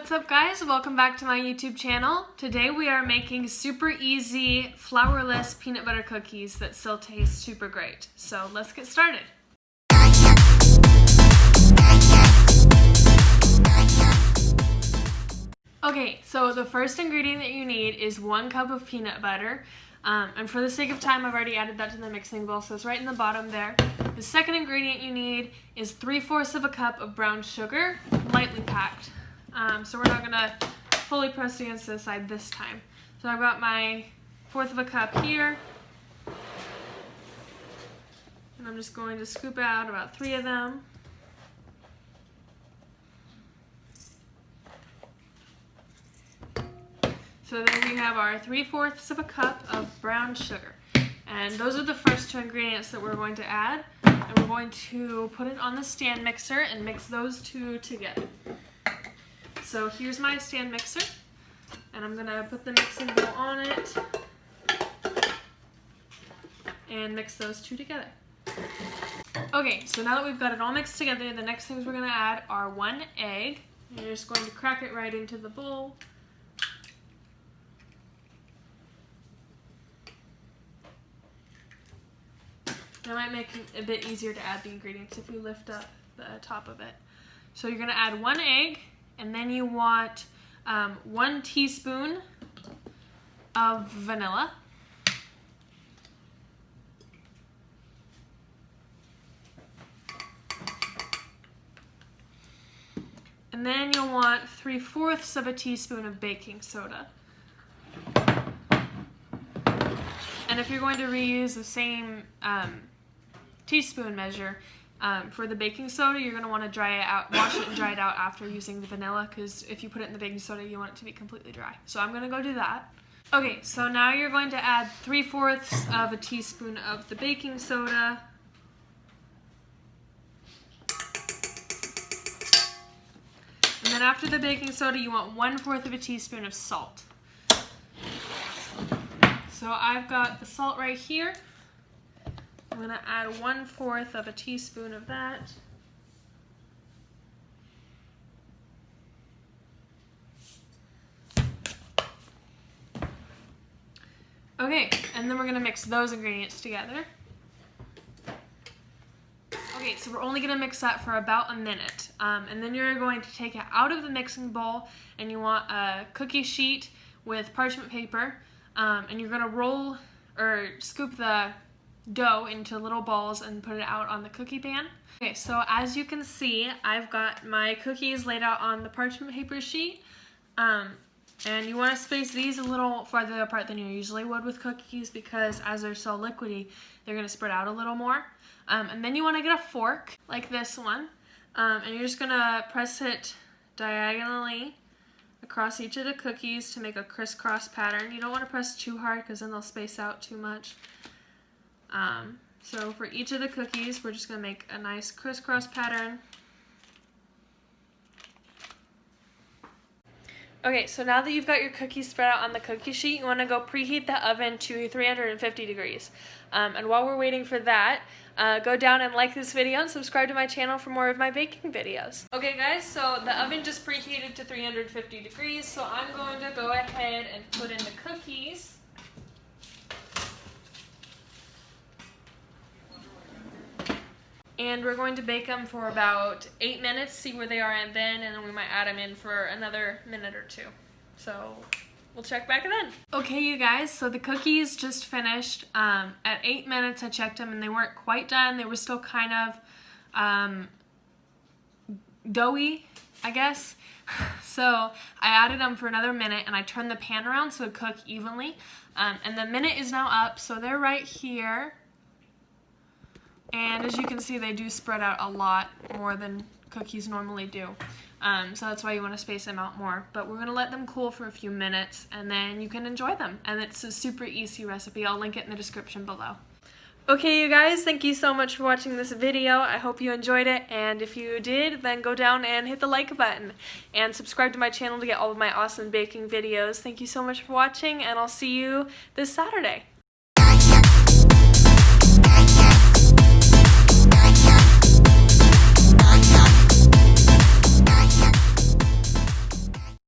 What's up guys? Welcome back to my YouTube channel. Today we are making super easy flourless peanut butter cookies that still taste super great. So let's get started. Okay, so the first ingredient that you need is 1 cup of peanut butter. And for the sake of time, I've already added that to the mixing bowl, so it's right in the bottom there. The second ingredient you need is 3/4 of a cup of brown sugar, lightly packed. So we're not gonna fully press against this side this time. So I've got my 1/4 of a cup here. And I'm just going to scoop out about 3 of them. So then we have our 3/4 of a cup of brown sugar. And those are the first 2 ingredients that we're going to add. And we're going to put it on the stand mixer and mix those 2 together. So here's my stand mixer. And I'm going to put the mixing bowl on it and mix those 2 together. Okay, so now that we've got it all mixed together, the next things we're going to add are 1 egg. And you're just going to crack it right into the bowl. That might make it a bit easier to add the ingredients if you lift up the top of it. So you're going to add 1 egg, and then you want 1 teaspoon of vanilla. And then you'll want 3/4 of a teaspoon of baking soda. And if you're going to reuse the same teaspoon measure for the baking soda, you're going to want to dry it out, wash it and dry it out after using the vanilla, because if you put it in the baking soda, you want it to be completely dry. So I'm going to go do that. Okay, so now you're going to add 3/4 of a teaspoon of the baking soda. And then after the baking soda, you want 1/4 of a teaspoon of salt. So I've got the salt right here. I'm going to add 1/4 of a teaspoon of that. Okay, and then we're going to mix those ingredients together. Okay, so we're only going to mix that for about a minute. And then you're going to take it out of the mixing bowl, and you want a cookie sheet with parchment paper. And you're going to roll or scoop the dough into little balls and put it out on the cookie pan. Okay, so as you can see, I've got my cookies laid out on the parchment paper sheet. And you want to space these a little farther apart than you usually would with cookies, because as they're so liquidy, they're going to spread out a little more. And then you want to get a fork like this one, and you're just going to press it diagonally across each of the cookies to make a crisscross pattern. You don't want to press too hard because then they'll space out too much. So for each of the cookies, we're just going to make a nice crisscross pattern. Okay, so now that you've got your cookies spread out on the cookie sheet, you want to go preheat the oven to 350 degrees. And while we're waiting for that, go down and like this video and subscribe to my channel for more of my baking videos. Okay guys, so the oven just preheated to 350 degrees, so I'm going to go ahead and put in the cookies. And we're going to bake them for about 8 minutes, see where they are and then we might add them in for another minute or 2. So we'll check back then. Okay you guys, so the cookies just finished. At 8 minutes I checked them and they weren't quite done. They were still kind of doughy, I guess. So I added them for another minute and I turned the pan around so it would cook evenly. And the minute is now up, so they're right here. And as you can see, they do spread out a lot more than cookies normally do. So that's why you want to space them out more. But we're going to let them cool for a few minutes and then you can enjoy them. And it's a super easy recipe. I'll link it in the description below. Okay you guys, thank you so much for watching this video. I hope you enjoyed it, and if you did, then go down and hit the like button and subscribe to my channel to get all of my awesome baking videos. Thank you so much for watching, and I'll see you this Saturday.